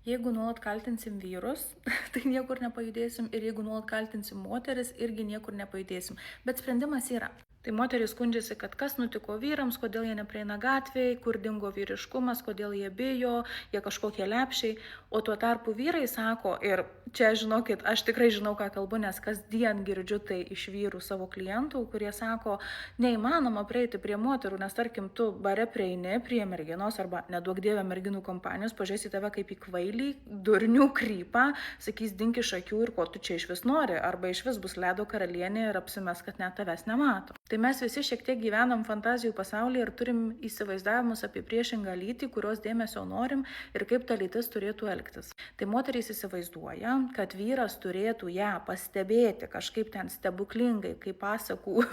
Jeigu nuolat kaltinsim vyrus, tai niekur nepajudėsim, ir jeigu nuolat kaltinsim moteris, irgi niekur nepajudėsim. Bet sprendimas yra. Tai moteris skundžiasi, kad kas nutiko vyrams, kodėl jie neprieina gatvėje, kur dingo vyriškumas, kodėl jie bijo, jie kažkokie lepšiai. O tuo tarpu vyrai sako, ir čia žinokit, aš tikrai žinau, ką kalbu, nes kasdien girdžiu tai iš vyrų savo klientų, kurie sako, neįmanoma prieiti prie moterų, nes tarkim tu bare prieini prie merginos arba neduok dievę merginų kompanijos, pažiūrėsi tave kaip į kvailį, durnių krypą, sakys dink iš akių ir ko tu čia iš vis nori, arba iš vis bus ledo karalienė ir apsimes, kad net tavęs nemato. Tai mes visi šiek tiek gyvenam fantazijų pasaulyje ir turim įsivaizdavimus apie priešingą lytį, kurios dėmesio norim ir kaip ta lytis turėtų elgtis. Tai moterys įsivaizduoja, kad vyras turėtų ją pastebėti kažkaip ten stebuklingai, kaip pasakų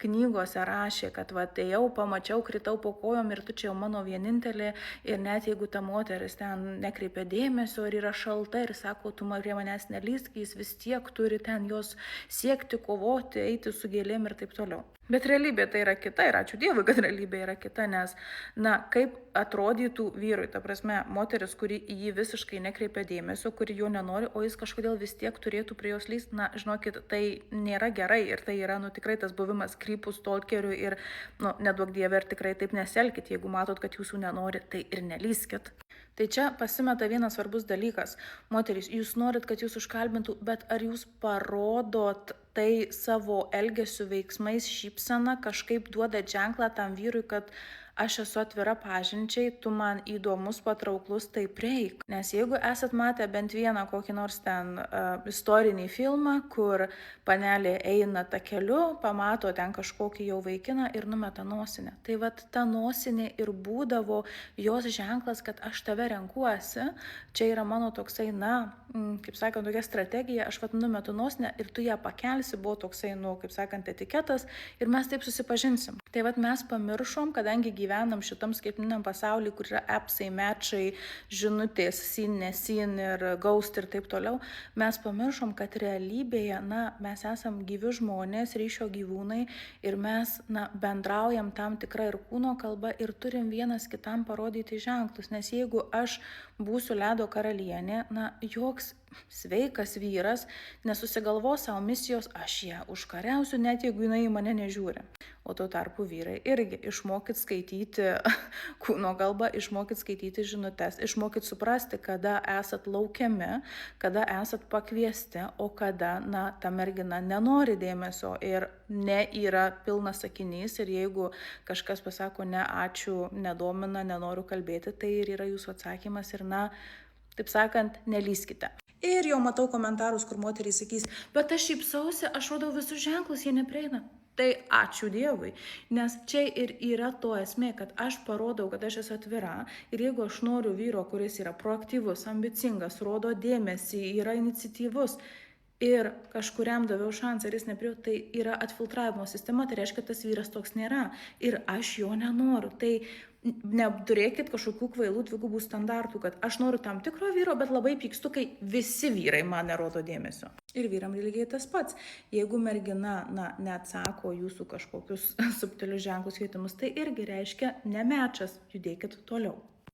knygose rašė, kad va, ėjau, pamačiau, kritau po kojom ir tu čia jau mano vienintelė ir net jeigu ta moteris ten nekreipia dėmesio ir yra šalta ir sako, tu prie manęs nelįsk, jis vis tiek turi ten jos siekti, kovoti, eiti su gėlėm ir taip toliau. Bet realybė tai yra kita ir ačiū Dievui, kad realybė yra kita, nes, kaip atrodytų vyrui, ta prasme, moteris, kuri į jį visiškai nekreipia dėmesio, kuri jo nenori, o jis kažkodėl vis tiek turėtų prie jos lyst, žinokit, tai nėra gerai ir tai yra, tikrai tas buvimas krypų stalkeriu ir, neduok Dieve, ir tikrai taip nesielkit, jeigu matot, kad jūsų nenori, tai ir nelyskit. Tai čia pasimeta vienas svarbus dalykas. Moterys, jūs norit, kad jūs užkalbintų, bet ar jūs parodot tai savo elgesių veiksmais, šypsena, kažkaip duodat ženklą tam vyrui, kad aš esu atvira pažinčiai, tu man įdomus, patrauklus, tai prieik. Nes jeigu esat matę bent vieną kokį nors ten istorinį filmą, kur panelė eina takeliu, pamato ten kažkokį jau vaikiną ir numeta nosinę. Tai vat ta nosinė ir būdavo jos ženklas, kad aš tave renkuosi. Čia yra mano toksai, kaip sakant, tokia strategija, aš vat numetu nosinę ir tu ją pakelsi, buvo toksai, kaip sakant, etiketas ir mes taip susipažinsim. Tai vat mes pamiršom, kadangi gyvenam šitam skaitmeniniam pasauly, kur yra appsai, matchai, žinutės, seen, neseen ir ghost ir taip toliau, mes pamiršom, kad realybėje, mes esam gyvi žmonės, ryšio gyvūnai ir mes, bendraujam tam tikrą ir kūno kalbą ir turim vienas kitam parodyti ženklus, nes jeigu aš būsiu ledo karalienė, joks sveikas vyras nesusigalvos savo misijos, aš ją užkariausiu, net jeigu jinai į mane nežiūri. O tuo tarpu vyrai irgi išmokit skaityti kūno kalbą, išmokit skaityti žinutes, išmokit suprasti, kada esat laukiami, kada esat pakviesti, o kada, ta mergina nenori dėmesio ir ne yra pilnas sakinys ir jeigu kažkas pasako ne, ačiū, nedomina, nenoriu kalbėti, tai ir yra jūsų atsakymas ir, taip sakant, nelyskite. Ir jau matau komentarus, kur moteriai sakys, bet aš šypsausi, aš rodau visus ženklus, jie neprieina. Tai ačiū Dievui, nes čia ir yra to esmė, kad aš parodau, kad aš esu atvira ir jeigu aš noriu vyro, kuris yra proaktyvus, ambicingas, rodo dėmesį, yra iniciatyvus ir kažkuriam daviau šansą ir jis nepriejo, tai yra atfiltravimo sistema, tai reiškia, tas vyras toks nėra ir aš jo nenoriu. Tai neturėkit kažkokių kvailų dvigubų standartų, kad aš noriu tam tikro vyro, bet labai pykstu, kai visi vyrai man nerodo dėmesio. Ir vyram lygiai tas pats. Jeigu mergina, neatsako jūsų kažkokius subtilius ženklus kvietimus, tai irgi reiškia nemečas, judėkit toliau.